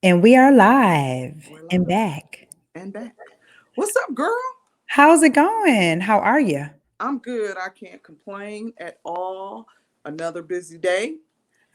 And we are live We're and live back. and back. What's up, girl? How's it going? How are you? I'm good. I can't complain at all. Another busy day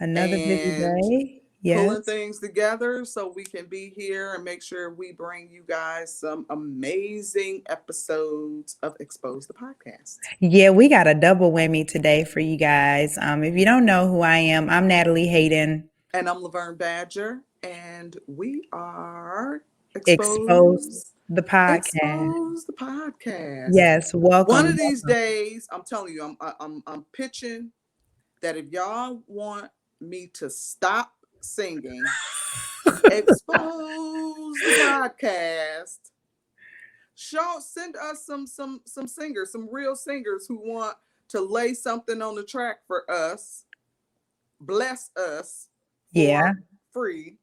Another busy and day? pulling Yes. things together so we can be here and make sure we bring you guys some amazing episodes of Expose the Podcast. Yeah, we got a double whammy today for you guys. If you don't know who I am, I'm Natalie Hayden. And I'm Laverne Badger, and we are Expose Expose the podcast. Expose the Podcast. Yes, One of welcome. these days, I'm telling you, I'm pitching that if y'all want me to stop singing, expose the podcast. Send us some singers, some real singers who want to lay something on the track for us, bless us Yeah. for free.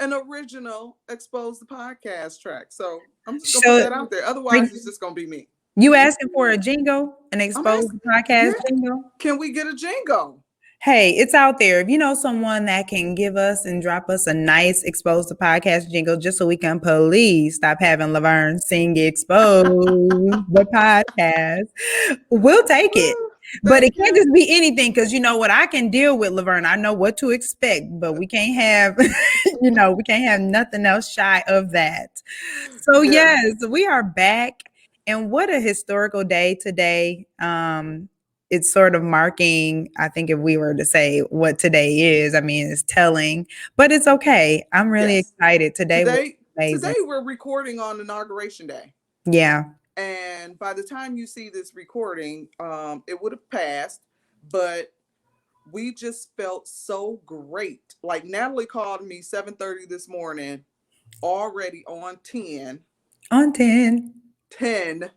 An original expose the podcast track. So I'm just gonna put So that out there. are Otherwise, it's just gonna be me. you asking for a jingle, an I'm Expose asking, the podcast yeah. jingle? Can we get a jingle? Hey, it's out there. If you know someone that can give us and drop us a nice Expose the Podcast jingle just so we can please stop having Laverne sing Expose the Podcast, we'll take it. But it Thank can't you. just be anything because you know what? I can deal with Laverne. I know what to expect, but we can't have, we can't have nothing else shy of that. So, Yeah. yes, we are back. And what a historical day today. It's sort of marking, I think, if we were to say what today is, I mean, it's telling, but it's okay. I'm really Yes. excited. Today was Today amazing. we're recording on inauguration day. Yeah. And by the time you see this recording, it would have passed, but we just felt so great. Like Natalie called me 7:30 this morning, already on On 10, 10,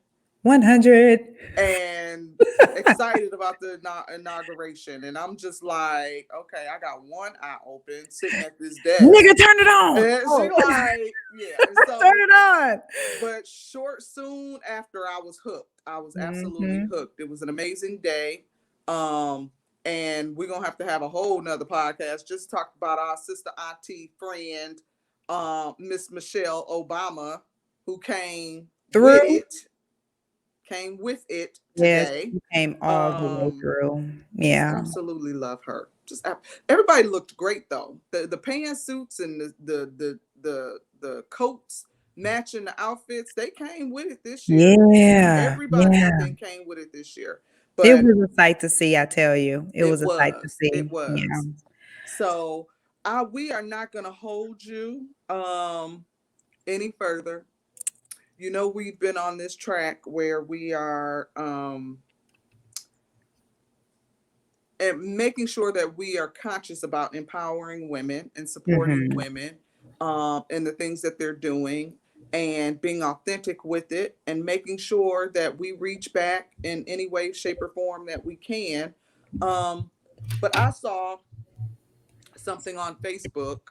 100. and excited about the inauguration. And I'm just like, okay, I got one eye open sitting at this desk. Nigga, turn it on. And she Oh, like, yeah. And turn so, it on. but soon after, I was hooked. I was absolutely Hmm. hooked. It was an amazing day. Um, and we're gonna have to have a whole nother podcast just talk about our sister auntie friend, Miss Michelle Obama, who Through. came with it Yes, today. you came all the way Um, through. just Yeah. absolutely love her. Everybody looked great though. The pantsuits and the coats matching the outfits, they came with it this year. Yeah. Everybody I Yeah. think came with it this year. It But was a sight to see, I tell you. It was a sight to it see. Yeah. was. So we are not gonna hold you any further. You know, we've been on this track where we are and making sure that we are conscious about empowering women and supporting Mhm. women and the things that they're doing and being authentic with it and making sure that we reach back in any way, shape, or form that we can. Um, but I saw something on Facebook.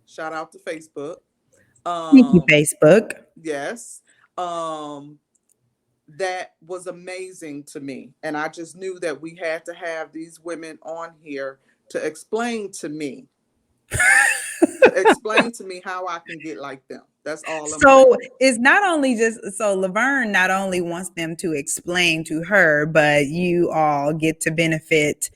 Shout out to Facebook. Thank you, Um, Facebook. yes. Um, that was amazing to me. And I just knew that we had to have these women on here to explain to me how I can get like them. That's all I'm So saying. it's not only just so Laverne not only wants them to explain to her, but you all get to benefit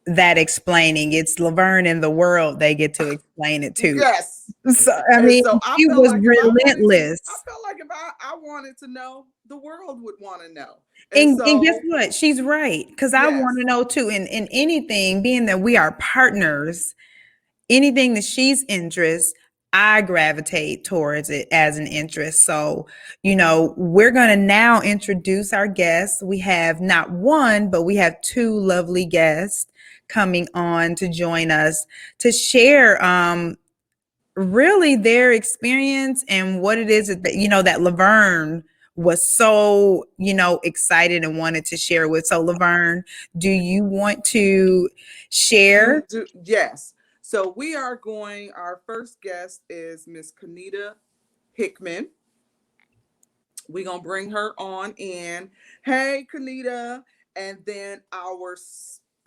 that explaining. It's Laverne and the world they get to explain it to. Yes. So I And mean, so I she felt was like I relentless. felt like if I wanted to know, the world would want to know. And And guess so, what? She's right. Because I want yes, to know too. In anything, being that we are partners, anything that she's interest, I gravitate towards it as an interest. So, we're going to now introduce our guests. We have not one, but we have two lovely guests coming on to join us to share really their experience and what it is that that Laverne was so excited and wanted to share with. So Laverne, do you want to share? yes. So our first guest is Miss Kanita Hickman. We're gonna bring her on in. Hey, Kanita, and then our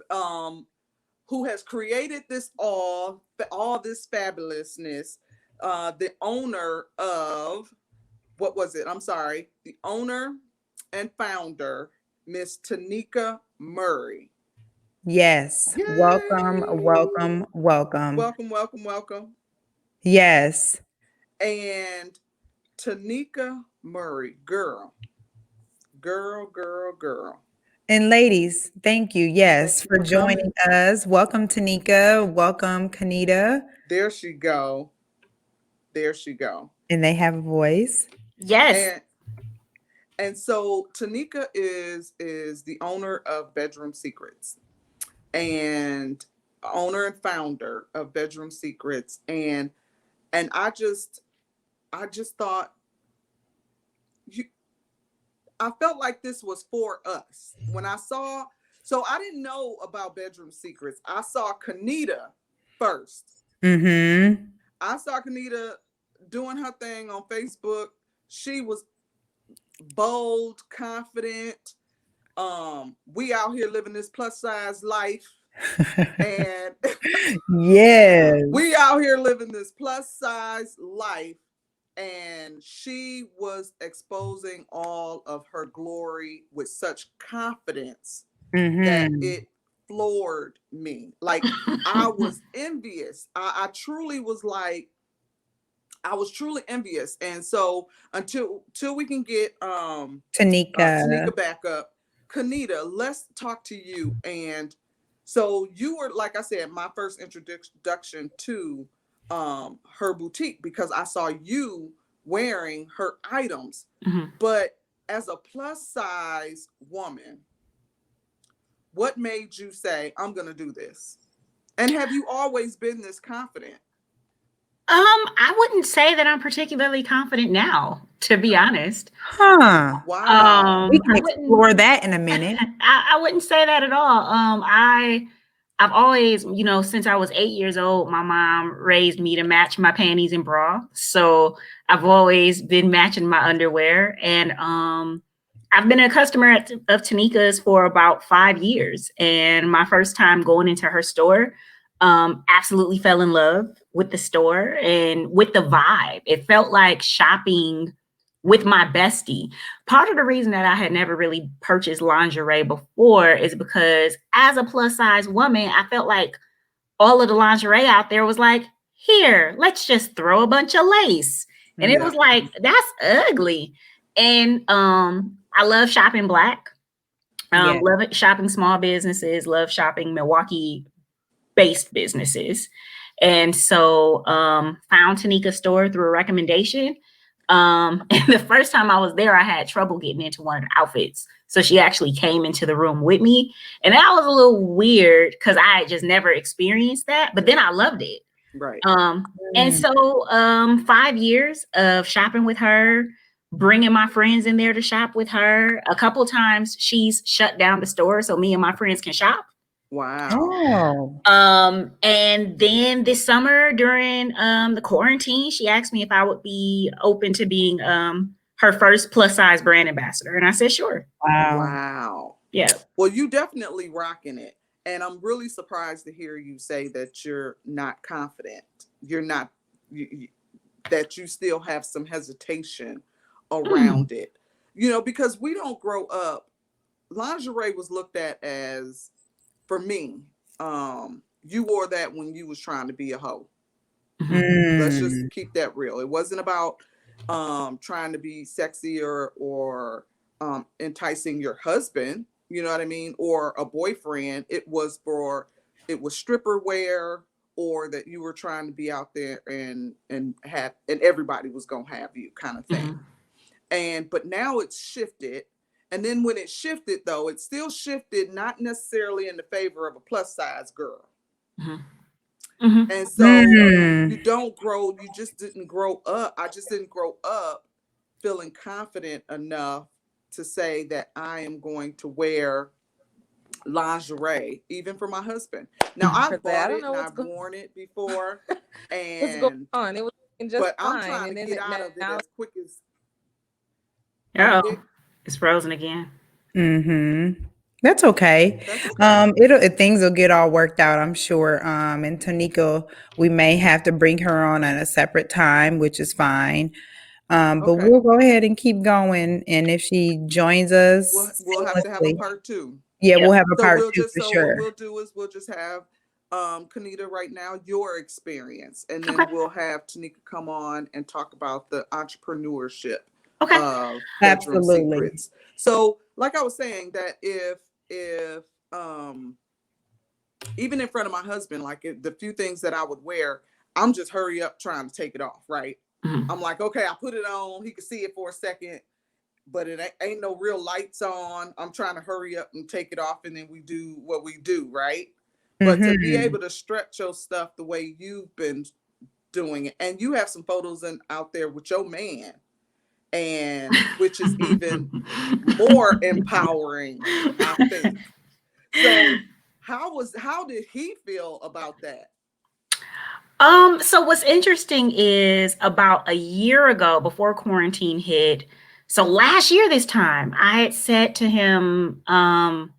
um who has created all this fabulousness, the owner of, what was it? I'm sorry. The owner and founder, Miss Tanika Murray. Yes. Yay! Welcome, welcome, welcome. Welcome, welcome, welcome. Yes. And Tanika Murray, girl. And ladies, thank you. Yes, Thank you for for joining coming. us. Welcome, Tanika. Welcome, Kennita. There she go. And they have a voice. Yes. And so Tanika is the owner of Bedroom Secrets, and owner and founder of Bedroom Secrets. And I just thought, I felt like this was for us. When I saw, so I didn't know about Bedroom Secrets. I saw Kennita first. Mm-hmm. I saw Kennita doing her thing on Facebook. She was bold, confident. We out here living this plus size life. And yes. we out here living this plus size life. And she was exposing all of her glory with such confidence that it floored me. Like, I was envious. I truly was like, I was truly envious. And so until we can get Tanika back up, Kanita, let's talk to you. And so you were, like I said, my first introduction to her boutique, because I saw you wearing her items. But as a plus size woman, what made you say, I'm gonna do this? And have you always been this confident? I wouldn't say that I'm particularly confident now, to be honest. Huh. Wow. We can explore that in a minute. I wouldn't say that at all. I've always, since I was 8 years old, my mom raised me to match my panties and bra. So I've always been matching my underwear. And I've been a customer of Tanika's for about 5 years. And my first time going into her store, absolutely fell in love with the store and with the vibe. It felt like shopping with my bestie. Part of the reason that I had never really purchased lingerie before is because as a plus size woman, I felt like all of the lingerie out there was like, here, let's just throw a bunch of lace. And it was like, that's ugly. And I love shopping Black. Love it, shopping small businesses, love shopping Milwaukee based businesses. And so found Tanika's store through a recommendation. And the first time I was there, I had trouble getting into one of the outfits. So she actually came into the room with me. And that was a little weird because I had just never experienced that. But then I loved it. Right. And so 5 years of shopping with her, bringing my friends in there to shop with her. A couple times she's shut down the store so me and my friends can shop. Wow. And then this summer during the quarantine, she asked me if I would be open to being her first plus size brand ambassador. And I said, sure. Wow. Yeah. Well, you definitely rocking it. And I'm really surprised to hear you say that you're not confident. You're not, that you still have some hesitation around it. Because we don't grow up. Lingerie was looked at as, for me, you wore that when you was trying to be a hoe. Let's just keep that real. It wasn't about trying to be sexy or enticing your husband, you know what I mean, or a boyfriend. It was stripper wear, or that you were trying to be out there and everybody was gonna have you, kind of thing. But now it's shifted. And then when it shifted, though, it still shifted not necessarily in the favor of a plus size girl. And so you just didn't grow up. I just didn't grow up feeling confident enough to say that I am going to wear lingerie, even for my husband. Now, I've bought it and I've worn it before. And what's going on? It was just but I'm trying to get out of it as quick as... Oh, it's frozen again. That's okay. That's okay. Things will get all worked out, I'm sure. And Tanika, we may have to bring her on at a separate time, which is fine. But Okay. we'll go ahead and keep going. And if she joins us We'll have to have a seamlessly, part two. yeah, Yep. we'll have a So part we'll two just for so what sure. we'll do is we'll just have Kanita right now your experience, and Okay. then we'll have Tanika come on and talk about the entrepreneurship Okay. of bedroom Absolutely. secrets. So, like I was saying, that if um even in front of my husband, like the few things that I would wear, I'm just hurry up trying to take it off, right? Mhm. I'm like, okay, I put it on. He could see it for a second, but it ain't no real lights on. I'm trying to hurry up and take it off, and then we do what we do, right? But to be Mm-hmm. able to stretch your stuff the way you've been doing it, and you have some photos out there with your man, and which is even more empowering, I think. So how did he feel about that? So what's interesting is about a year ago, before quarantine hit, so last year this time, I had said to him, I've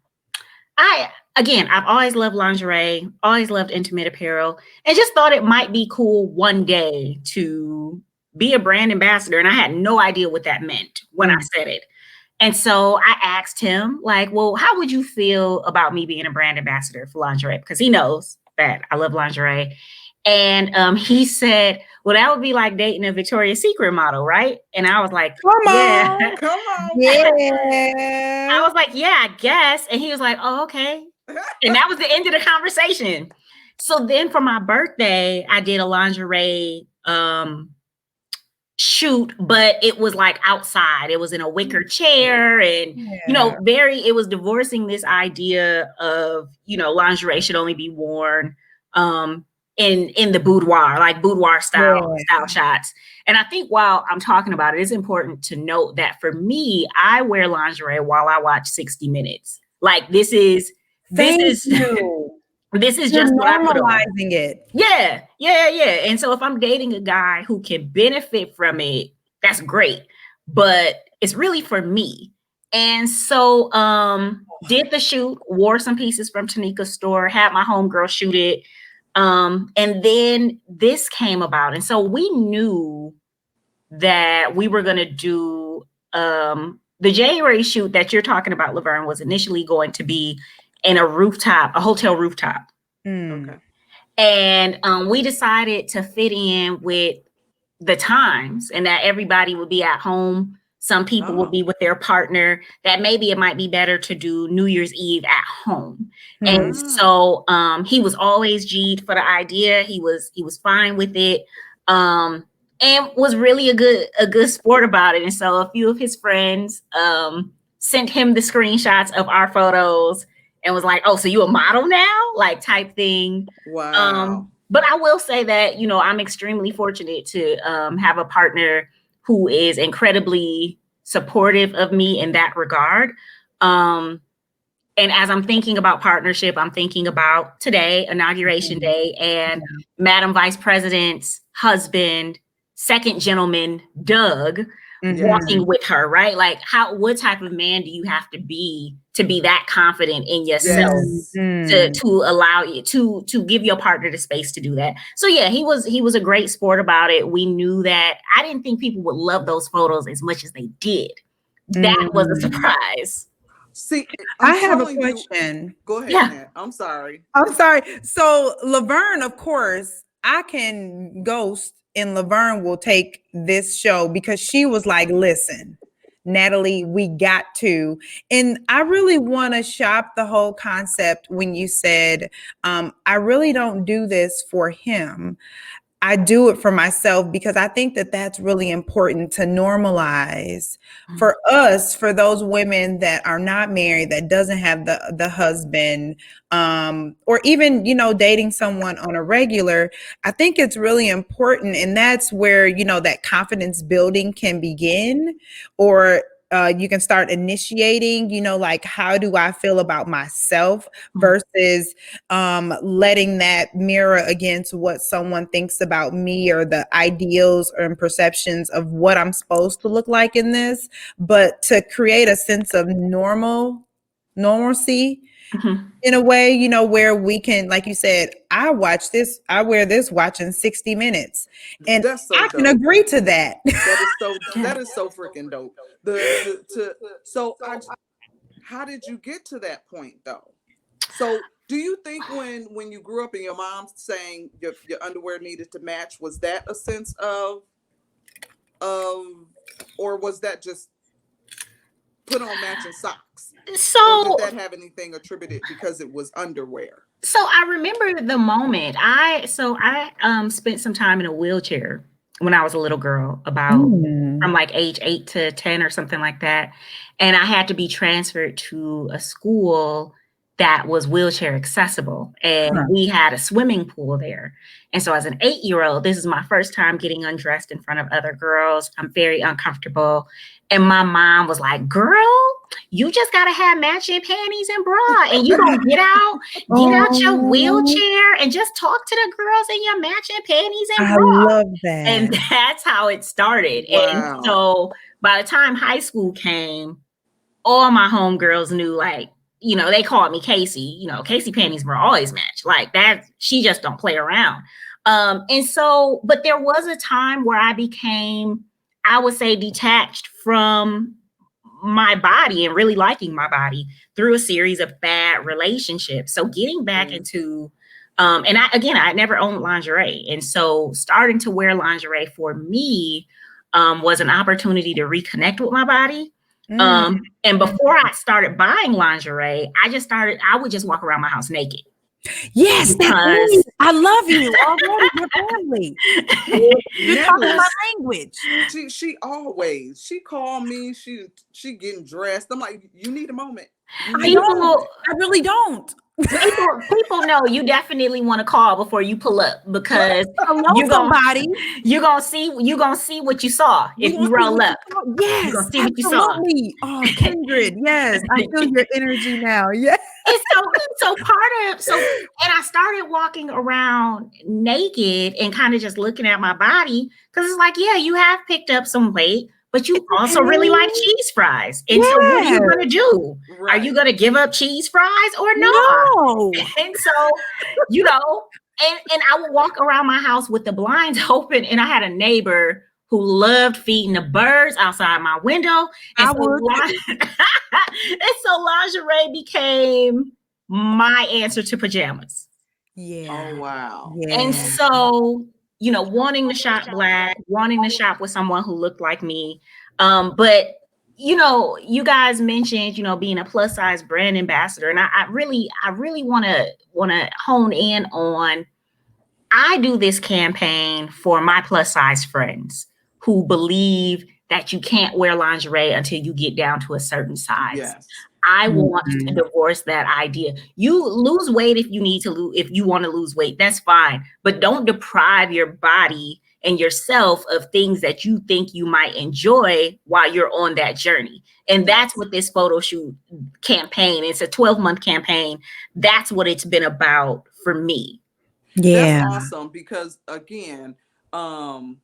always loved lingerie, always loved intimate apparel, and just thought it might be cool one day to be a brand ambassador. And I had no idea what that meant when I said it. And so I asked him, like, well, how would you feel about me being a brand ambassador for lingerie? Because he knows that I love lingerie. And he said, well, that would be like dating a Victoria's Secret model, right? And I was like, Come yeah. on. Come on, I Yeah. was like, yeah, I guess. And he was like, oh, okay. And that was the end of the conversation. So then for my birthday, I did a lingerie shoot, but it was like outside. It was in a wicker chair, and Yeah. it was divorcing this idea of, lingerie should only be worn in the boudoir, like boudoir style shots. And I think while I'm talking about it, it's important to note that for me, I wear lingerie while I watch 60 Minutes. Like this is Thank you. this is You're just what I put on. normalizing it. Yeah. And so if I'm dating a guy who can benefit from it, that's great. But it's really for me. And so did the shoot, wore some pieces from Tanika's store, had my homegirl shoot it. And then this came about. And so we knew that we were gonna do the January shoot that you're talking about, Laverne, was initially going to be in a hotel rooftop. Okay. And we decided to fit in with the times and that everybody would be at home. Some people would be with their partner, that maybe it might be better to do New Year's Eve at home. And so he was always G'd for the idea. He was fine with it. And was really a good sport about it. And so a few of his friends sent him the screenshots of our photos and was like, oh, so you a model now? Like type thing. Wow. But I will say that, I'm extremely fortunate to have a partner who is incredibly supportive of me in that regard. And as I'm thinking about partnership, I'm thinking about today, Inauguration Day, and Madam Vice President's husband, second gentleman, Doug, walking with her, right? Like what type of man do you have to be that confident in yourself to allow you to give your partner the space to do that? So yeah, he was a great sport about it. We knew that. I didn't think people would love those photos as much as they did. That was a surprise. See, I have a question. Go ahead, Yeah. Nat. I'm sorry. So Laverne, of course, I can ghost and Laverne will take this show because she was like, listen, Natalie, we got to. And I really want to shop the whole concept when you said, I really don't do this for him. I do it for myself because I think that that's really important to normalize for us, for those women that are not married, that doesn't have the husband, or even, dating someone on a regular. I think it's really important. And that's where, that confidence building can begin, or you can start initiating, like, how do I feel about myself versus letting that mirror against what someone thinks about me or the ideals and perceptions of what I'm supposed to look like in this, but to create a sense of normal normalcy Mhm. in a way, you know, where we can, like you said, I wear this watching 60 Minutes. And That's so I can dope. agree to that. That is so freaking dope. The to so I How did you get to that point though? So do you think when you grew up and your mom saying your underwear needed to match, was that a sense of or was that just put on matching socks? Or did So that have anything attributed because it was underwear? so I remember the moment I spent some time in a wheelchair when I was a little girl, about from Mm. like age 8 to 10 or something like that. And I had to be transferred to a school that was wheelchair accessible. And Huh. we had a swimming pool there. And so as an 8-year-old, this is my first time getting undressed in front of other girls. I'm very uncomfortable. And my mom was like, "Girl, you just gotta have matching panties and bra, and you gonna get out your Oh, wheelchair and just talk to the girls in your matching panties and I bra." love And that. that's how it started. And Wow. so by the time high school came, all my homegirls knew, like, you know, they called me Casey. You know, Casey panties were always matched. Like that, she just don't play around. And so, but there was a time where I became, I would say, detached from my body and really liking my body through a series of bad relationships. So getting back Mm. into and I never owned lingerie. And so starting to wear lingerie for me was an opportunity to reconnect with my body. Mm. And before I started buying lingerie, I would just walk around my house naked Yes, that's me. because I love you already. Your family. Ooh, you're talking my Never. language. She always she called me. She getting dressed. I'm like, you need a moment. You I need a don't. people moment. I really don't. people know you definitely want to call before you pull up, because Hello, you're gonna somebody. you're gonna see what you saw We if gonna you see roll what you up. saw. You're Yes, gonna see what you saw. absolutely. Oh, kindred. Yes, I feel your energy now. Yeah. And so part of so and I started walking around naked and kind of just looking at my body, because it's like, yeah, you have picked up some weight, but you It's also really like okay. cheese fries. And so what are you Yes. gonna do? Are you Right. gonna give up cheese fries or not? No. And so, you know, and I would walk around my house with the blinds open, and I had a neighbor who loved feeding the birds outside my window. And I so, would. and so lingerie became my answer to pajamas. Oh Yeah. wow. And Yeah. so, you know, wanting to shop black, wanting to shop with someone who looked like me. But you know, you guys mentioned, you know, being a plus size brand ambassador. And I really wanna hone in on, I do this campaign for my plus size friends who believe that you can't wear lingerie until you get down to a certain size. Yes. I want to Mhm. divorce that idea. You lose weight if you need to lose, if you want to lose weight, that's fine. But don't deprive your body and yourself of things that you think you might enjoy while you're on that journey. And that's Yes. what this photo shoot campaign, it's a 12-month campaign. That's what it's been about for me. That's Yeah. awesome because again, um,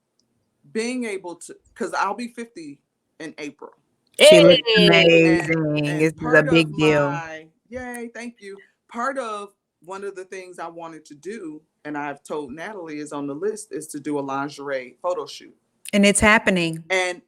being able to, because I'll be 50 in April. She looks Hey. amazing. This And is a part of big deal. my yay, thank you. Part of one of the things I wanted to do, and I've told Natalie is on the list, is to do a lingerie photo shoot. And it's happening. And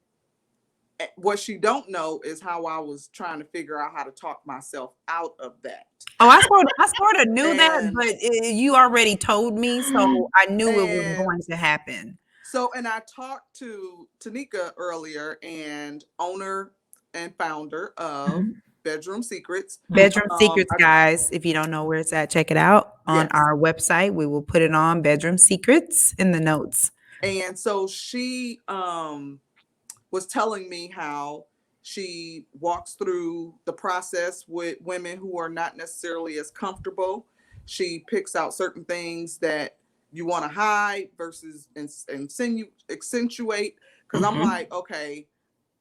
what she don't know is how I was trying to figure out how to talk myself out of that. Oh, I sort of knew that, And but you already told me, so I knew it was going and to happen. so, and I talked to Tanika earlier, and owner and founder of Mhm. Bedroom Secrets. Bedroom Secrets, I guys. If you don't know where it's at, check it out on Yes. our website. We will put it on Bedroom Secrets in the notes. And so she was telling me how she walks through the process with women who are not necessarily as comfortable. She picks out certain things that you want to hide versus accentuate. Because I'm Mhm. like, okay,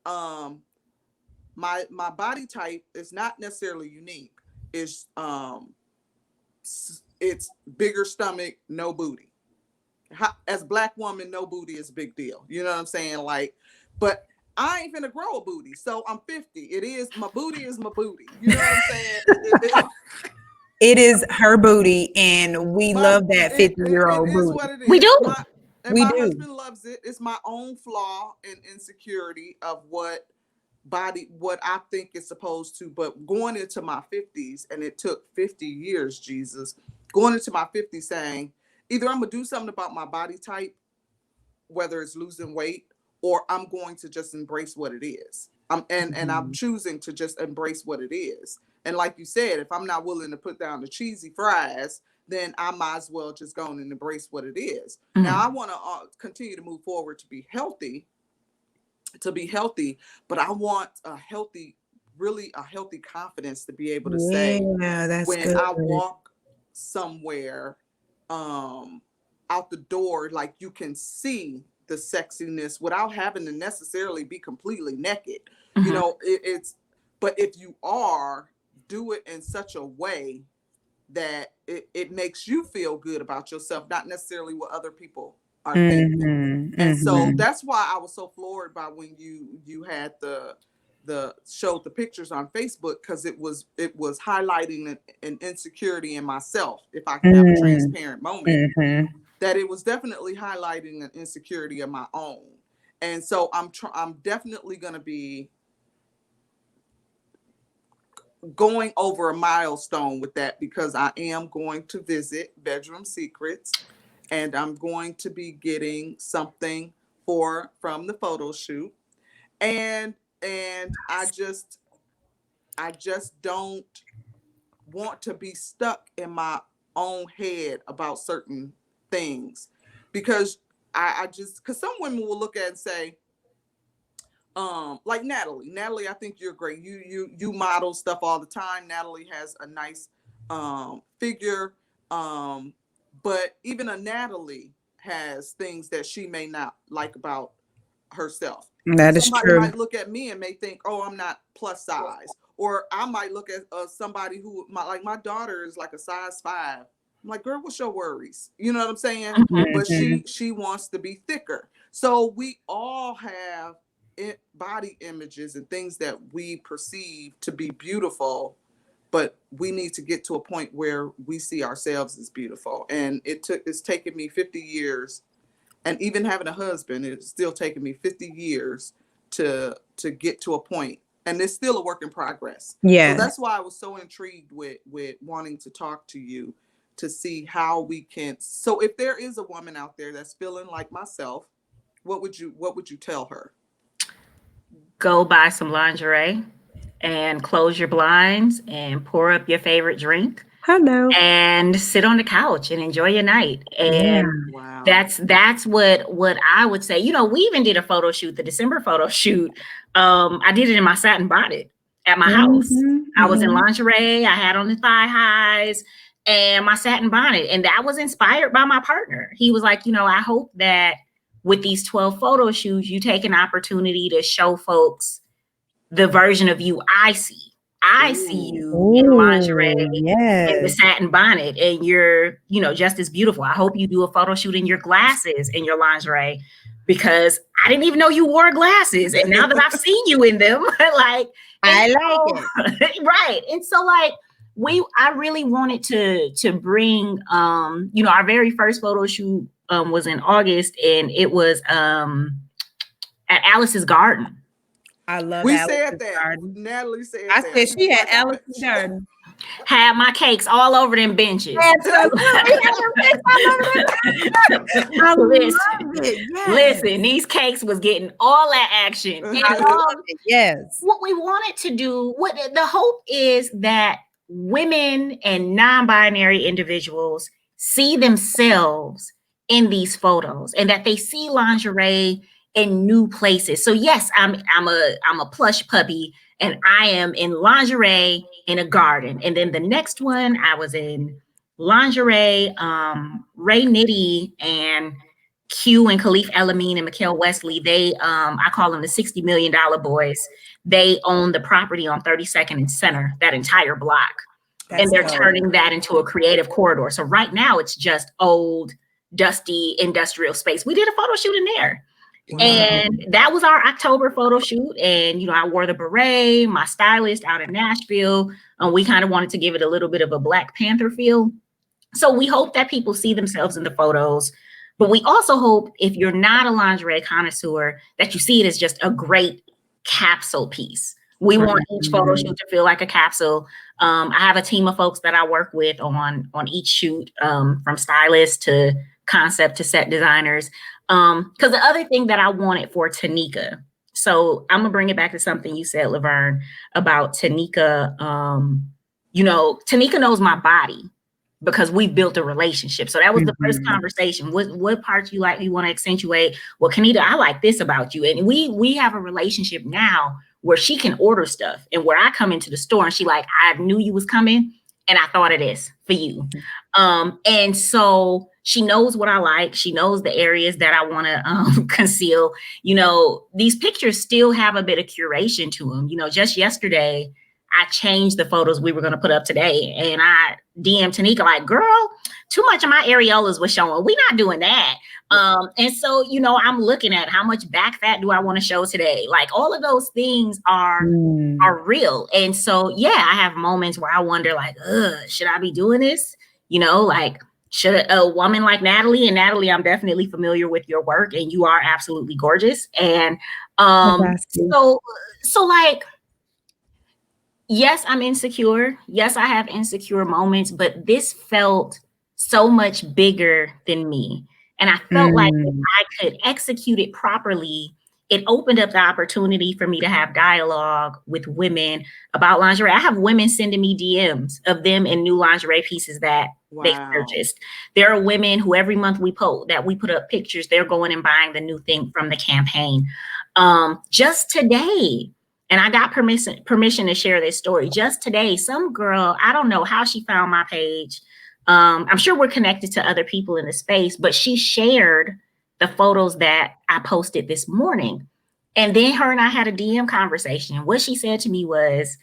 um, my body type is not necessarily unique. It's bigger stomach, no booty. As Black woman, no booty is a big deal. You know what I'm saying? Like, but I ain't finna grow a booty. So I'm 50. It is my booty is my booty. You know what I'm saying? It is her booty, and we love that 50-year-old it is booty. what it is. We do. We my do. husband loves it. It's my own flaw and insecurity of what I think it's supposed to. But going into my 50s, and it took 50 years, Jesus, going into my 50s saying, either I'm gonna do something about my body type, whether it's losing weight, or I'm going to just embrace what it is. And I'm choosing to just embrace what it is. And like you said, if I'm not willing to put down the cheesy fries, then I might as well just go and embrace what it is. Mm-hmm. Now, I want to continue to move forward to be healthy, but I want really a healthy confidence to be able to say, that's when good. I walk somewhere out the door, like you can see the sexiness without having to necessarily be completely naked. Mm-hmm. You know, but if you do it in such a way that it makes you feel good about yourself, not necessarily what other people are thinking. And so that's why I was so floored by when you had showed the pictures on Facebook, because it was highlighting an insecurity in myself, if I can have a transparent moment, that it was definitely highlighting an insecurity of my own. And so I'm definitely going to be going over a milestone with that, because I am going to visit Bedroom Secrets, and I'm going to be getting something from the photo shoot. And I just don't want to be stuck in my own head about certain things, because because some women will look at it and say, like Natalie, I think you're great. You model stuff all the time. Natalie has a nice figure, but even a Natalie has things that she may not like about herself. That is Somebody true. might look at me and may think, oh, I'm not plus size. Or I might look at somebody who, like my daughter is like a size 5. I'm like, girl, what's your worries? You know what I'm saying? Mm-hmm. But she wants to be thicker. So we all have body images and things that we perceive to be beautiful, but we need to get to a point where we see ourselves as beautiful. And it's taken me 50 years. And even having a husband, it's still taking me 50 years to get to a point. And it's still a work in progress. Yeah. So that's why I was so intrigued with wanting to talk to you, to see how we can. So if there is a woman out there that's feeling like myself, what would you tell her? Go buy some lingerie and close your blinds and pour up your favorite drink. Hello. And sit on the couch and enjoy your night. And wow. That's what I would say. You know, we even did a photo shoot, the December photo shoot. I did it in my satin bonnet at my house. I was in lingerie. I had on the thigh highs and my satin bonnet. And that was inspired by my partner. He was like, you know, I hope that with these 12 photo shoots, you take an opportunity to show folks the version of you I see. I see you in lingerie and the satin bonnet, and you're, you know, just as beautiful. I hope you do a photo shoot in your glasses and your lingerie, because I didn't even know you wore glasses. And now that I've seen you in them, like, I like it. Right. And so like I really wanted to bring, you know, our very first photo shoot was in August, and it was at Alice's Garden. I love we Alice's said that. Garden. Natalie said I that. said she had Alice's Garden. Had my cakes all over them benches. Listen, these cakes was getting all that action. Yes. What we wanted to do, what the hope is that women and non-binary individuals see themselves in these photos, and that they see lingerie in new places. So yes, I'm a plush puppy, and I am in lingerie in a garden. And then the next one, I was in lingerie, Ray Nitty and Q and Khalif Elamine and Mikhail Wesley. They, I call them the $60 million boys. They own the property on 32nd and Center, that entire block. And they're turning that into a creative corridor. So right now it's just old, dusty industrial space. We did a photo shoot in there. And that was our October photo shoot. And, you know, I wore the beret, my stylist out in Nashville. We kind of wanted to give it a little bit of a Black Panther feel. So we hope that people see themselves in the photos. But we also hope, if you're not a lingerie connoisseur, that you see it as just a great capsule piece. We want each photo shoot to feel like a capsule. I have a team of folks that I work with on each shoot, from stylists to concept to set designers. Because the other thing that I wanted for Tanika, so I'm gonna bring it back to something you said, Laverne, about Tanika. You know, Tanika knows my body because we built a relationship. So that was the first conversation. What parts you like, you want to accentuate? Well, Kanita, I like this about you. And we have a relationship now where she can order stuff, and where I come into the store and she like, I knew you was coming and I thought of this for you. And so she knows what I like. She knows the areas that I want to conceal. You know, these pictures still have a bit of curation to them. You know, just yesterday, I changed the photos we were going to put up today. And I DM'd Tanika like, girl, too much of my areolas was showing. We're not doing that. And so, you know, I'm looking at how much back fat do I want to show today? Like, all of those things are real. And so, yeah, I have moments where I wonder, like, should I be doing this? You know, like, should a woman like Natalie, and Natalie, I'm definitely familiar with your work and you are absolutely gorgeous. And so like, yes, I'm insecure. Yes, I have insecure moments, but this felt so much bigger than me. And I felt like if I could execute it properly, it opened up the opportunity for me to have dialogue with women about lingerie. I have women sending me DMs of them in new lingerie pieces that they purchased. There are women who every month we put up pictures, they're going and buying the new thing from the campaign. Just today, and I got permission to share this story. Just today, some girl, I don't know how she found my page. I'm sure we're connected to other people in the space, but she shared the photos that I posted this morning. And then her and I had a DM conversation. What she said to me was,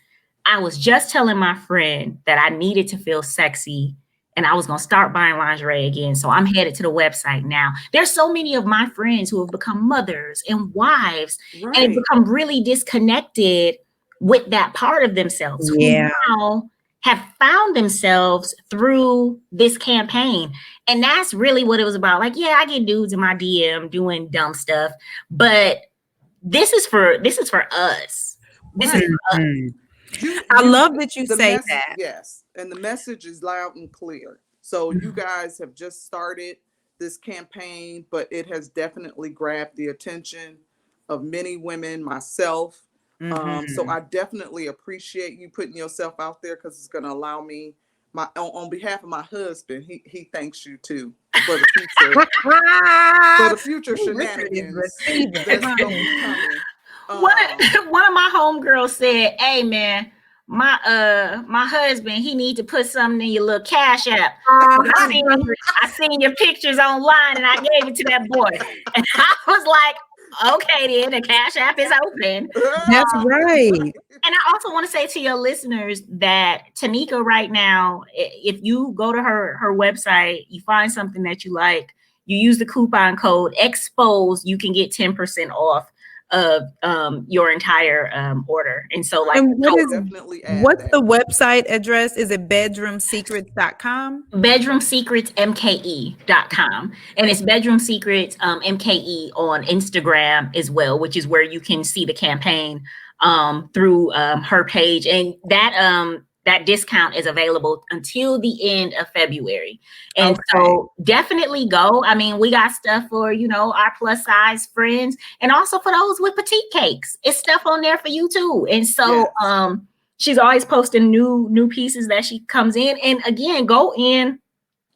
I was just telling my friend that I needed to feel sexy and I was going to start buying lingerie again. So I'm headed to the website now. There's so many of my friends who have become mothers and wives and have become really disconnected with that part of themselves. Yeah. Who now have found themselves through this campaign. And that's really what it was about. Like, yeah, I get dudes in my DM doing dumb stuff, but this is for us. This is for us. I love that you say that. Yes. And the message is loud and clear. So you guys have just started this campaign, but it has definitely grabbed the attention of many women, myself. So I definitely appreciate you putting yourself out there, because it's going to allow me, on behalf of my husband, he thanks you too for the future shenanigans that's going to be coming. One of my homegirls said, "Hey man, my husband, he need to put something in your little Cash App. I seen your pictures online and I gave it to that boy." And I was like, okay, then the Cash App is open. That's right. And I also want to say to your listeners that Tanika right now, if you go to her website, you find something that you like, you use the coupon code EXPOSED, you can get 10% off of your entire order. And so, like, what's the website address? Is it bedroomsecrets.com? bedroomsecretsmke.com. And it's Bedroom Secrets MKE on Instagram as well, which is where you can see the campaign through her page. And that discount is available until the end of February. And so definitely go. I mean, we got stuff for, you know, our plus size friends, and also for those with petite cakes. It's stuff on there for you too. And so she's always posting new pieces that she comes in. And again, go in,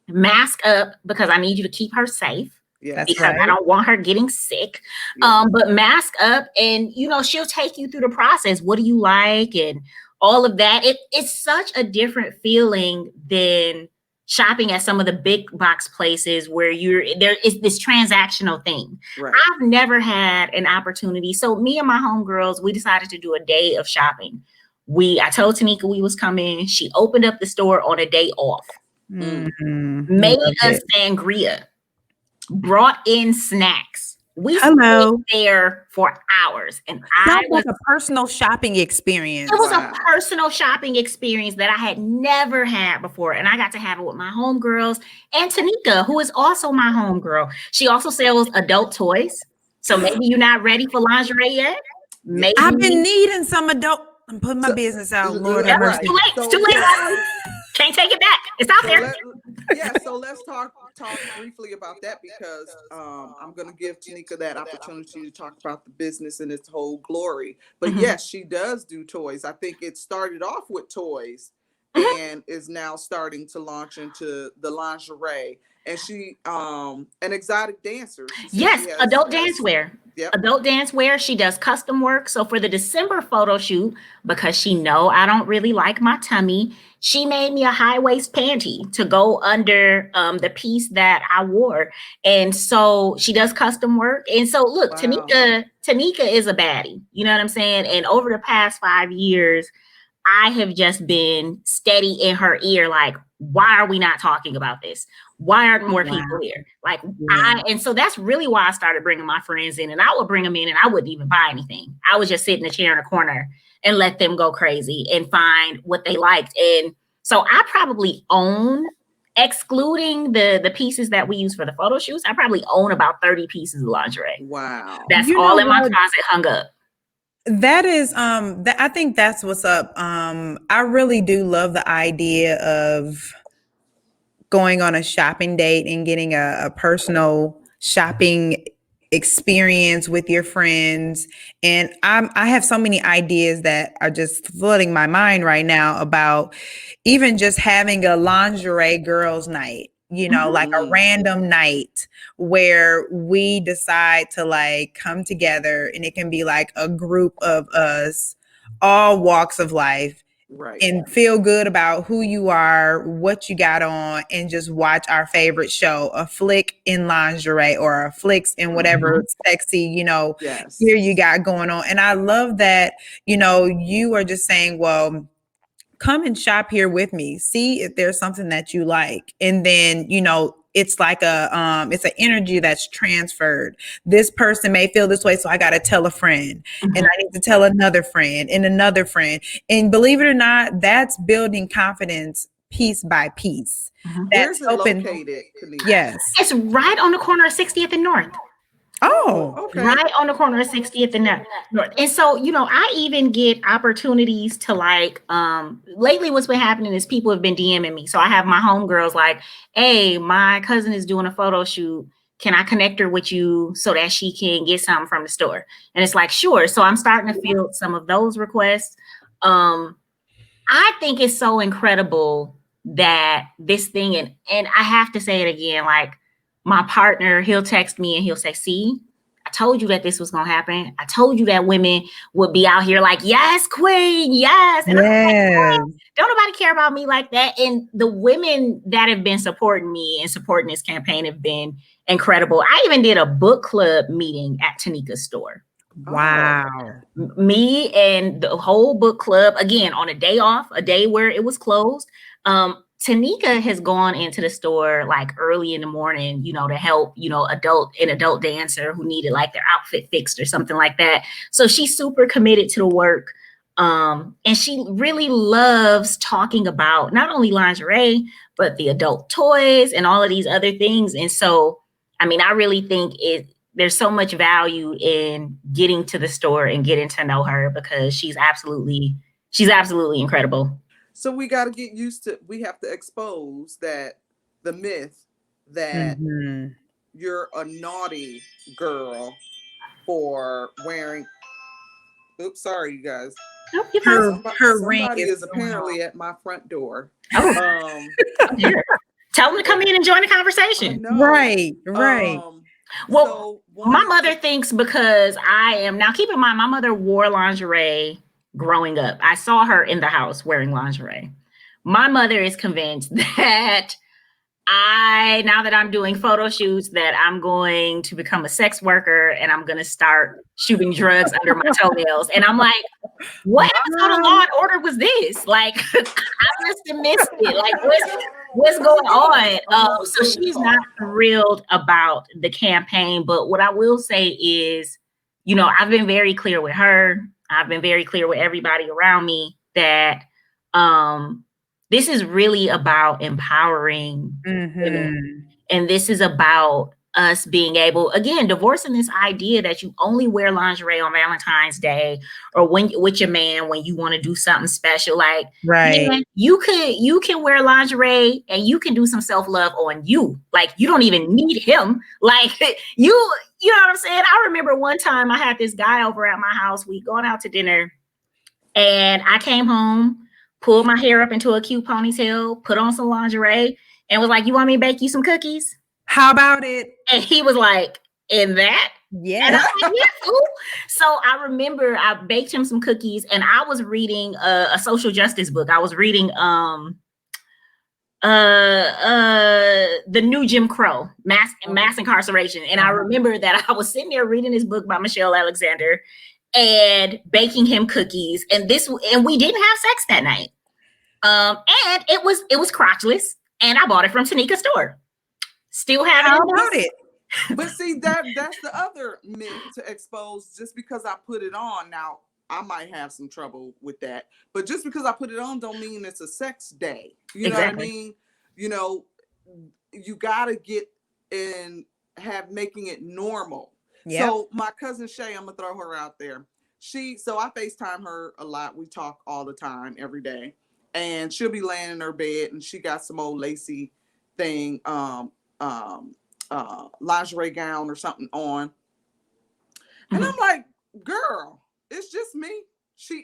mask up, because I need you to keep her safe. Yeah, because I don't want her getting sick. But mask up, and, you know, she'll take you through the process. What do you like? And all of that. It's such a different feeling than shopping at some of the big box places where there is this transactional thing. Right. I've never had an opportunity. So me and my homegirls, we decided to do a day of shopping. I told Tanika we was coming. She opened up the store on a day off, made us sangria, brought in snacks, We Hello. stayed there for hours, and Sounds like a personal shopping experience. it was Wow. a personal shopping experience that I had never had before. And I got to have it with my homegirls and Tanika, who is also my homegirl. She also sells adult toys. So maybe you're not ready for lingerie yet. Maybe I've been needing some adult. I'm putting my So- business out. Lord Yep, have it's mercy. too late. It's too late. So- Can't take it back. It's out there. So let's talk briefly about that, because I'm going to give Tanika that opportunity to talk about the business in its whole glory. But yes, she does do toys. I think it started off with toys and is now starting to launch into the lingerie. And she an exotic dancer. Yes, adult dance wear. Yep. Adult dance wear. She does custom work. So for the December photo shoot, because she know I don't really like my tummy, she made me a high waist panty to go under the piece that I wore. And so she does custom work. And so look, Wow. Tanika is a baddie. You know what I'm saying? And over the past 5 years, I have just been steady in her ear, like, why are we not talking about this? Why aren't more people here? Like, and so that's really why I started bringing my friends in, and I would bring them in and I wouldn't even buy anything. I would just sit in a chair in a corner and let them go crazy and find what they liked. And so I probably own, excluding the pieces that we use for the photo shoots, I probably own about 30 pieces of lingerie. Wow. That's You all know in my what? closet hung up. That is I think that's what's up. I really do love the idea of going on a shopping date and getting a personal shopping experience with your friends. And I have so many ideas that are just flooding my mind right now about even just having a lingerie girls night, you know, like a random night where we decide to like come together, and it can be like a group of us, all walks of life, Right. and feel good about who you are, what you got on, and just watch our favorite show, a flick in lingerie or a flicks in whatever sexy, you know, Yes. here you got going on. And I love that, you know, you are just saying, well, come and shop here with me. See if there's something that you like. And then, you know, it's like it's an energy that's transferred. This person may feel this way, so I got to tell a friend, and I need to tell another friend and another friend. And believe it or not, that's building confidence piece by piece. Where's That's it located, Kanita? Yes. It's right on the corner of 60th and North. Oh, Okay. Right on the corner of 60th and North. And so, you know, I even get opportunities to like, lately what's been happening is people have been DMing me. So I have my homegirls like, hey, my cousin is doing a photo shoot. Can I connect her with you so that she can get something from the store? And it's like, sure. So I'm starting to field some of those requests. I think it's so incredible that this thing, and I have to say it again, like, my partner, he'll text me and he'll say, see, I told you that this was going to happen. I told you that women would be out here like, yes, queen, yes. And I'm like, don't nobody care about me like that. And the women that have been supporting me and supporting this campaign have been incredible. I even did a book club meeting at Tanika's store. wow. Me and the whole book club, again, on a day off, a day where it was closed. Tanika has gone into the store like early in the morning, you know, to help, you know, an adult dancer who needed like their outfit fixed or something like that. So she's super committed to the work. And she really loves talking about not only lingerie, but the adult toys and all of these other things. And so, I mean, I really think there's so much value in getting to the store and getting to know her, because she's absolutely incredible. So we got to get used to, we have to expose that the myth that you're a naughty girl for wearing, oops, sorry, you guys. Nope, Her ring Somebody is going apparently at my front door. Tell them to come in and join the conversation. Right. Well, my mother thinks, because I am, now keep in mind, my mother wore lingerie growing up. I saw her in the house wearing lingerie. My mother is convinced that now that I'm doing photo shoots, that I'm going to become a sex worker and I'm going to start shooting drugs under my toenails. And I'm like, what episode of Law and Order was this? Like, I must have missed it. Like, what's I going said, "Girl, on? So she's not thrilled about the campaign, but what I will say is, I've been very clear with her. I've been very clear with everybody around me that this is really about empowering women. And this is about us being able, again, divorcing this idea that you only wear lingerie on Valentine's Day or when with your man when you want to do something special. Like, Right. man, you can wear lingerie and you can do some self-love on you. Like, you don't even need him. Like, you know what I'm saying? I remember one time I had this guy over at my house. We going out to dinner and I came home, pulled my hair up into a cute ponytail, put on some lingerie, and was like, "You want me to bake you some cookies?" How about it? And he was like, "In that?" Yeah. And I was like, "Yeah, fool." So I remember I baked him some cookies, and I was reading a social justice book. I was reading the new Jim Crow, mass incarceration. And I remember that I was sitting there reading this book by Michelle Alexander and baking him cookies. And we didn't have sex that night. And it was crotchless, and I bought it from Tanika's store. Still have How it. about it? But see, that's the other myth to expose. Just because I put it on, now I might have some trouble with that. But just because I put it on don't mean it's a sex day. You know what I mean? You gotta get and making it normal. Yep. So my cousin Shay, I'm gonna throw her out there. So I FaceTime her a lot. We talk all the time, every day. And she'll be laying in her bed and she got some old lacy thing, lingerie gown or something on. And I'm like, girl, it's just me. She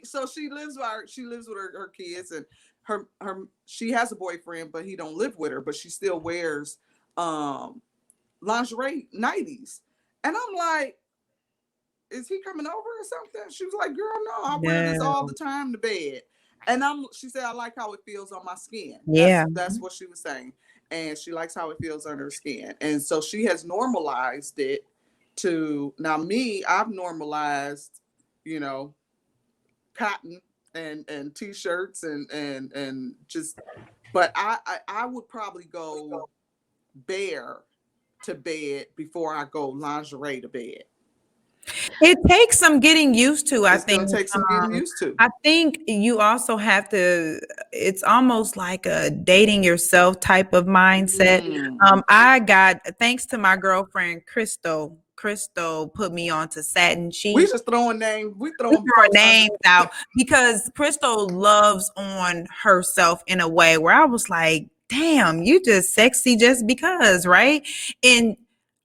lives with her kids, and she has a boyfriend, but he don't live with her, but she still wears lingerie nighties. And I'm like, is he coming over or something? She was like, girl, no, I wear this all the time to bed. And she said, I like how it feels on my skin. Yeah. That's what she was saying. And she likes how it feels on her skin. And so she has normalized it to, now me, I've normalized, cotton and t-shirts and just, but I would probably go bare to bed before I go lingerie to bed. It takes some getting used to, I think. It's gonna take some getting used to. I think you also have to, it's almost like a dating yourself type of mindset. I got, thanks to my girlfriend, Crystal put me on to satin sheets. We just throwing names. We throwing names out because Crystal loves on herself in a way where I was like, damn, you just sexy just because, right? And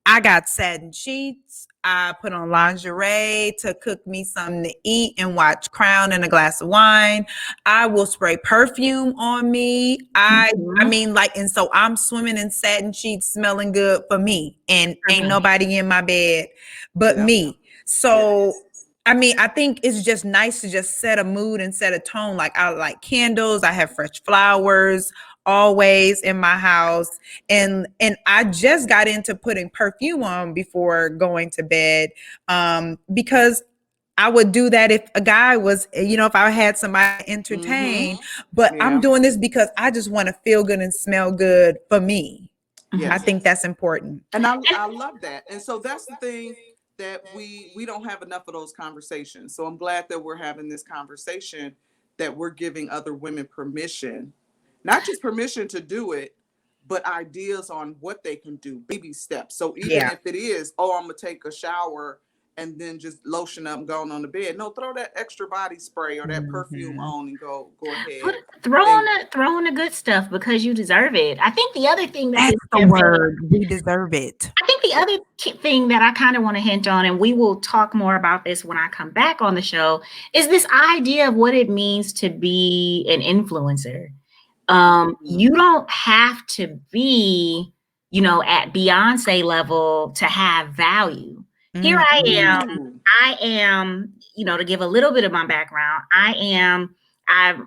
I got satin sheets. I put on lingerie to cook me something to eat and watch Crown and a glass of wine. I will spray perfume on me. I mean, like, and so I'm swimming in satin sheets, smelling good for me, and ain't nobody in my bed but me. So, I mean, I think it's just nice to just set a mood and set a tone. Like, I like candles. I have fresh flowers always in my house. And I just got into putting perfume on before going to bed, because I would do that if a guy was, if I had somebody entertain, but I'm doing this because I just want to feel good and smell good for me. I think that's important. And I love that. And so that's the thing that we don't have enough of those conversations. So I'm glad that we're having this conversation, that we're giving other women permission, not just permission to do it, but ideas on what they can do, baby steps. So even if it is, I'm going to take a shower and then just lotion up and go on the bed. No, throw that extra body spray or that perfume on and go ahead. Throw on the good stuff because you deserve it. I think the other thing that's the word, we deserve it. I think the other thing that I kind of want to hint on, and we will talk more about this when I come back on the show, is this idea of what it means to be an influencer. You don't have to be, at Beyonce level to have value. Here I am, to give a little bit of my background. I'm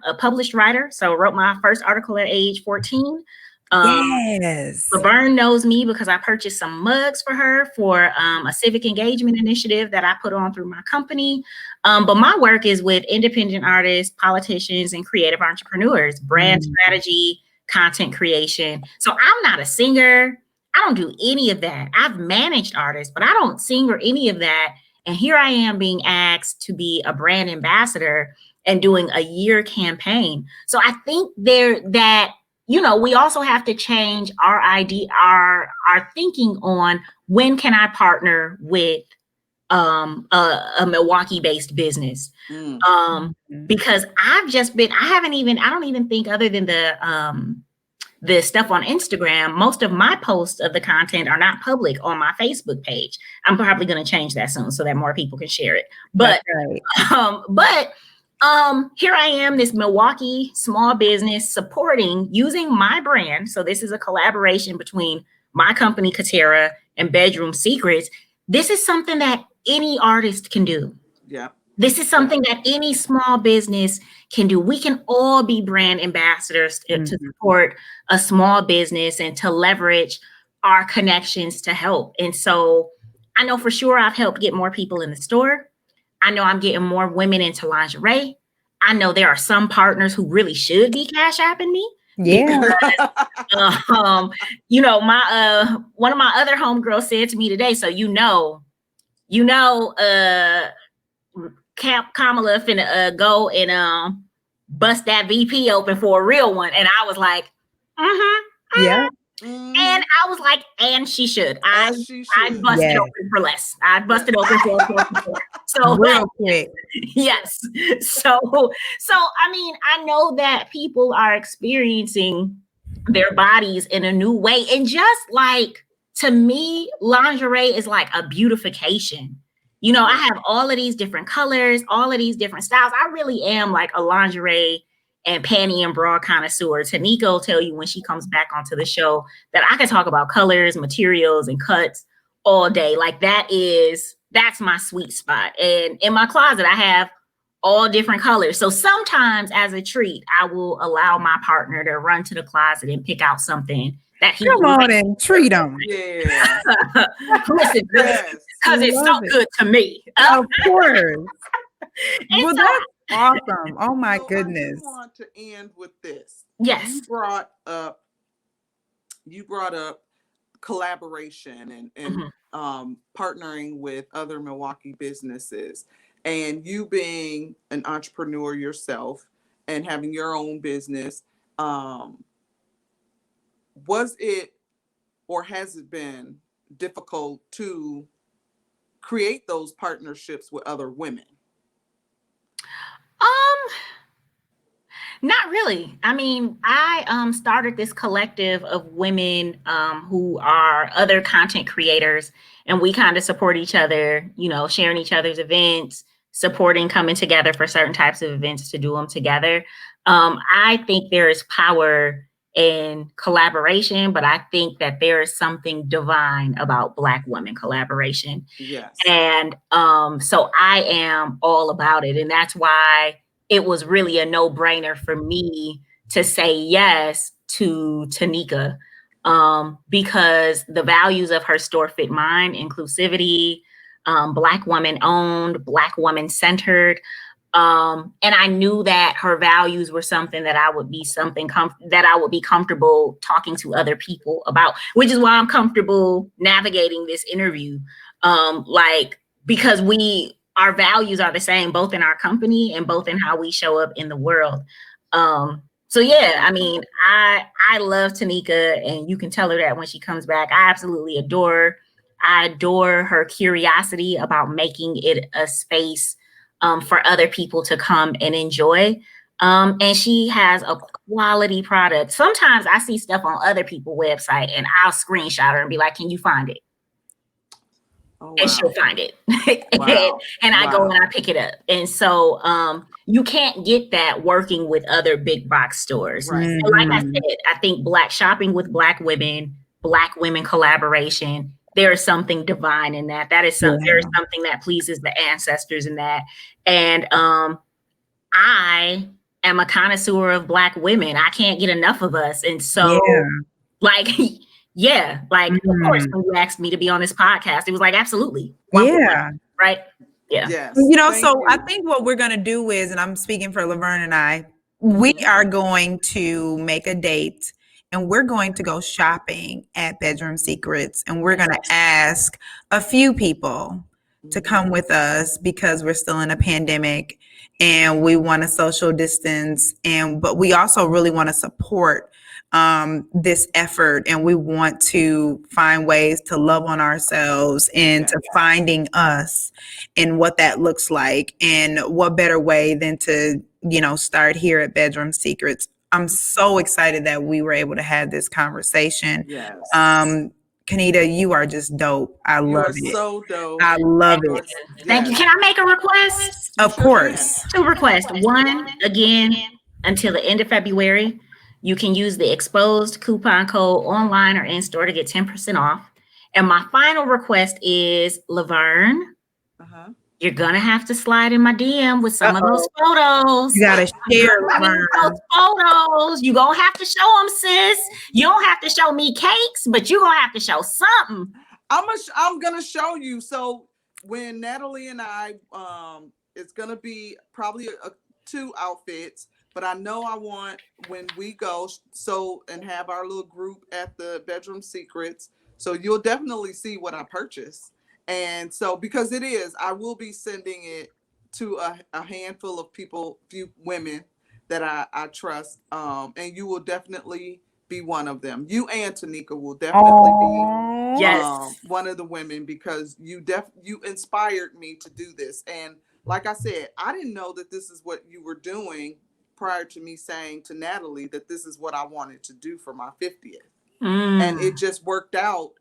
a published writer, so wrote my first article at age 14. Laverne knows me because I purchased some mugs for her for a civic engagement initiative that I put on through my company. But my work is with independent artists, politicians, and creative entrepreneurs, brand strategy, content creation. So I'm not a singer. I don't do any of that. I've managed artists, but I don't sing or any of that. And here I am being asked to be a brand ambassador and doing a year campaign. So I think we also have to change our thinking on when can I partner with a Milwaukee based business. Because I don't even think, other than the stuff on Instagram, most of my posts of the content are not public on my Facebook page. I'm probably going to change that soon so that more people can share it. But here I am, this Milwaukee small business using my brand. So this is a collaboration between my company, Katera, and Bedroom Secrets. This is something that any artist can do. Yeah. This is something that any small business can do. We can all be brand ambassadors to support a small business and to leverage our connections to help. And so I know for sure I've helped get more people in the store. I know I'm getting more women into lingerie. I know there are some partners who really should be Cash Apping me. Yeah. Because, one of my other homegirls said to me today, so Kamala finna go and bust that VP open for a real one. And I was like, yeah. And I was like, and she should. I busted open for less. I busted open for so real quick. Yes. So I mean, I know that people are experiencing their bodies in a new way. And just like, to me, lingerie is like a beautification. I have all of these different colors, all of these different styles. I really am like a lingerie and panty and bra connoisseur. Tanika will tell you when she comes back onto the show that I can talk about colors, materials, and cuts all day. Like that's my sweet spot. And in my closet, I have all different colors. So sometimes as a treat, I will allow my partner to run to the closet and pick out something that he come on and treat them. Yeah. Listen, because it's so good to me. Of course. Well, that's awesome. Oh my goodness. I want to end with this. Yes. You brought up collaboration and partnering with other Milwaukee businesses, and you being an entrepreneur yourself and having your own business. Was it, or has it been difficult to create those partnerships with other women? Not really. I mean, I started this collective of women who are other content creators, and we kind of support each other, sharing each other's events, supporting, coming together for certain types of events to do them together. I think there is power in collaboration, but I think that there is something divine about Black women collaboration. Yes. And so I am all about it. And that's why it was really a no-brainer for me to say yes to Tanika, because the values of her store fit mine: inclusivity, Black woman owned, Black woman centered. And I knew that her values were something that I would be comfortable talking to other people about, which is why I'm comfortable navigating this interview. Because our values are the same, both in our company and both in how we show up in the world. So yeah, I mean, I love Tanika, and you can tell her that when she comes back. I absolutely adore her curiosity about making it a space for other people to come and enjoy. And she has a quality product. Sometimes I see stuff on other people's website and I'll screenshot her and be like, can you find it? Oh, wow. And she'll find it. Wow. and I go and I pick it up. And so you can't get that working with other big box stores. Right. And like I said, I think shopping with Black women collaboration, there is something divine in that. There is something that pleases the ancestors in that. And I am a connoisseur of Black women. I can't get enough of us. And so of course, when you asked me to be on this podcast, it was like, absolutely. Right. Yeah. Yes. So I think what we're going to do is, and I'm speaking for Laverne and I we are going to make a date and we're going to go shopping at Bedroom Secrets, and we're going to ask a few people to come with us because we're still in a pandemic and we want to social distance, but we also really want to support this effort, and we want to find ways to love on ourselves and to finding us and what that looks like. And what better way than to, start here at Bedroom Secrets. I'm so excited that we were able to have this conversation. Yes. Kanita, you are just dope. I You love are it. so dope. I love it. Thank you. Can I make a request? Of course. Two requests. One, again, until the end of February, you can use the ExPOSED coupon code online or in store to get 10% off. And my final request is, Laverne, you're gonna have to slide in my DM with some of those photos. You gotta share those photos. You gonna have to show them, sis. You don't have to show me cakes, but you gonna have to show something. I'm gonna show you. So when Natalie and I, it's gonna be probably 2 outfits, but I know I want, when we go and have our little group at the Bedroom Secrets, so you'll definitely see what I purchased. And so, because I will be sending it to a handful of people, few women that I trust. And you will definitely be one of them. You and Tanika will definitely be one of the women, because you inspired me to do this. And like I said, I didn't know that this is what you were doing prior to me saying to Natalie that this is what I wanted to do for my 50th. And it just worked out.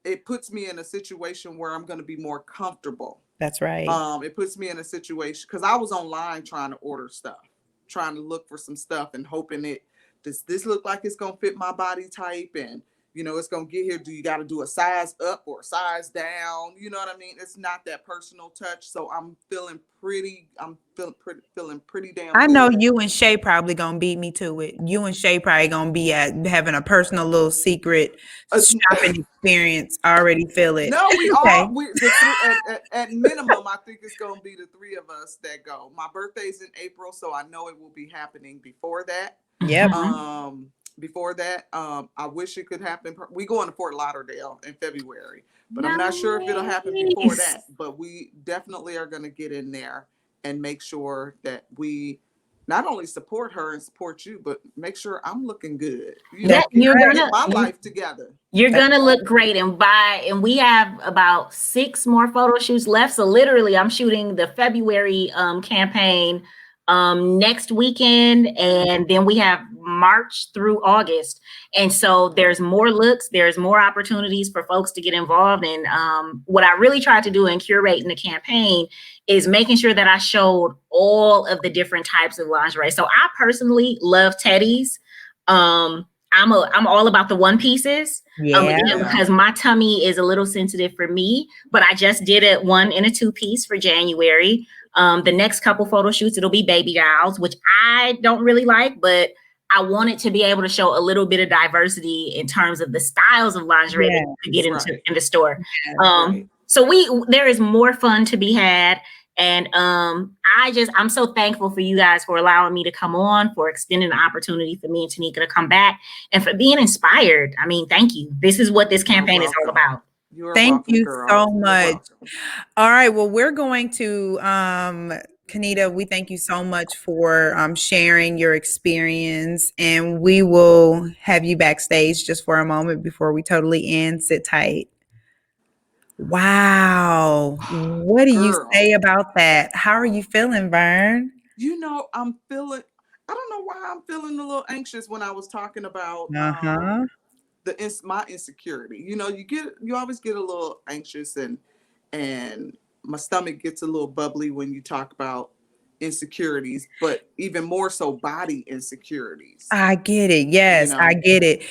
It puts me in a situation where I'm going to be more comfortable. That's right. It puts me in a situation, because I was online trying to order stuff, trying to look for some stuff and hoping does this look like it's going to fit my body type? And, it's going to get here. Do you got to do a size up or a size down? You know what I mean? It's not that personal touch. So I'm feeling pretty damn I know good. you and Shay probably gonna beat me to it. You and Shay probably gonna be having a personal little secret shopping experience. I already feel it. No, at minimum, I think it's gonna be the 3 of us that go. My birthday's in April, so I know it will be happening before that. Yep. Before that, I wish it could happen. We going to Fort Lauderdale in February, but I'm not sure if it'll happen before that. But we definitely are going to get in there and make sure that we not only support her and support you, but make sure I'm looking good. You're gonna get my life together. You're gonna look great, and we have about 6 more photo shoots left. So literally, I'm shooting the February campaign next weekend, and then we have March through August. And so there's more looks, there's more opportunities for folks to get involved. And what I really tried to do in curating the campaign is making sure that I showed all of the different types of lingerie. So I personally love teddies. I'm all about the one pieces, because my tummy is a little sensitive for me, but I just did a 1 and a 2 piece for January. The next couple photo shoots, it'll be baby dolls, which I don't really like, but I wanted to be able to show a little bit of diversity in terms of the styles of lingerie that you could get in the store. So there is more fun to be had. And I'm so thankful for you guys for allowing me to come on, for extending the opportunity for me and Tanika to come back, and for being inspired. I mean, thank you. This is what this campaign is all about. Thank you so much. All right. Well, we're going to, Kennita, we thank you so much for sharing your experience, and we will have you backstage just for a moment before we totally end. Sit tight. Wow. What do you say about that? How are you feeling, Vern? I don't know why I'm feeling a little anxious when I was talking about my insecurity. You always get a little anxious, and my stomach gets a little bubbly when you talk about insecurities, but even more so body insecurities. I get it. Yes, I get it.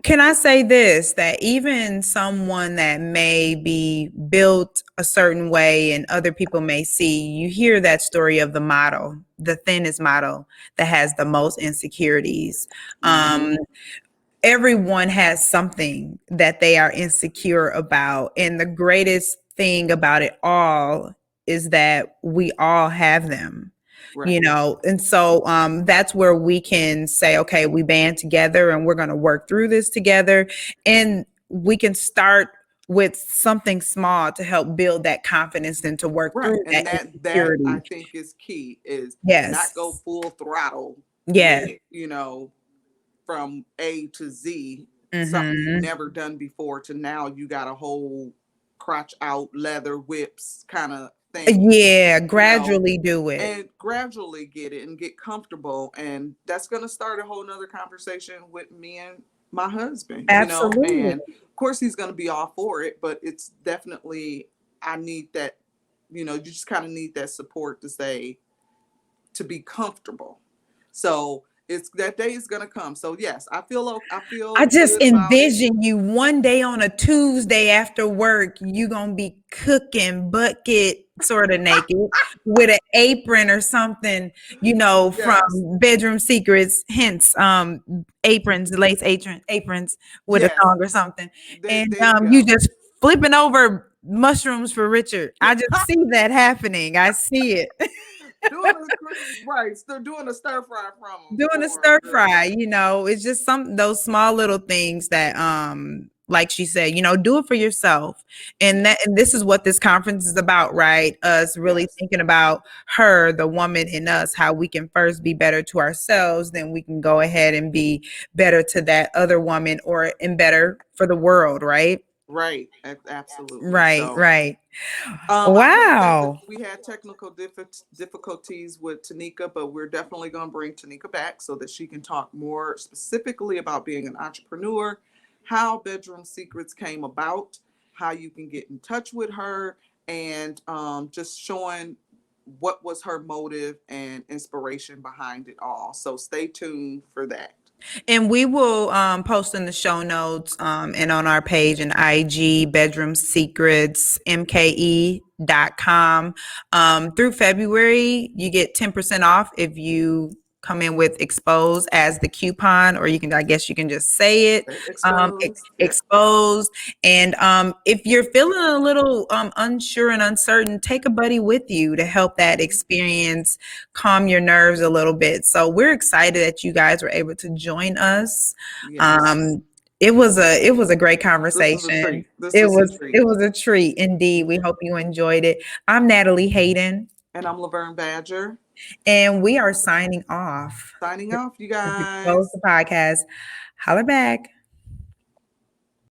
Can I say this, that even someone that may be built a certain way and other people may see, you hear that story of the model, the thinnest model that has the most insecurities. Everyone has something that they are insecure about. And the greatest thing about it all is that we all have them. you know. And so that's where we can say, okay, we band together and we're going to work through this together, and we can start with something small to help build that confidence and to work Right. through And that that I insecurity. think is key, is not Yes. go full throttle Yes. with, you know, from A to Z, something you've Mm-hmm. never done before, to now you got a whole crotch out leather whips kind of thing. Yeah, You know, gradually do it. and gradually get it and get comfortable. And that's going to start a whole nother conversation with me and my husband, you know, Absolutely. and of course he's going to be all for it, but it's definitely, I need that, you know, you just kind of need that support to say, to be comfortable. So it's, that day is going to come. So yes, I feel I just good about it. envision you one day on a Tuesday after work, you gonna be cooking bucket sort of naked with an apron or something, you know, from Yes. Bedroom Secrets, hence aprons, lace aprons with a Yes. thong or something. And There you you go. just flipping over mushrooms for Richard. I just see that happening. I see it. Doing a, right, they're doing a stir fry from them. Doing a stir fry, you know, it's just some those small little things that like she said, you know, do it for yourself. And that, and this is what this conference is about, right? Us really thinking about her, the woman in us, how we can first be better to ourselves, then we can go ahead and be better to that other woman, or and better for the world, right? Right, absolutely. Right, So, right. I hate that Wow. we had technical difficulties with Tanika, but we're definitely going to bring Tanika back so that she can talk more specifically about being an entrepreneur, how Bedroom Secrets came about, how you can get in touch with her, and just showing what was her motive and inspiration behind it all. So stay tuned for that. And we will post in the show notes and on our page and IG, Bedroom Secrets, MKE.com. Through February, you get 10% off if you come in with ExPOSED as the coupon, or you can, I guess you can just say it, ExPOSED. And if you're feeling a little unsure and uncertain, take a buddy with you to help that experience calm your nerves a little bit. So we're excited that you guys were able to join us. Yes. It was a great conversation. This was a treat. It was a treat indeed. We hope you enjoyed it. I'm Natalie Hayden. And I'm Laverne Badger. And we are signing off. Signing off, you guys. Close the podcast. Holler back.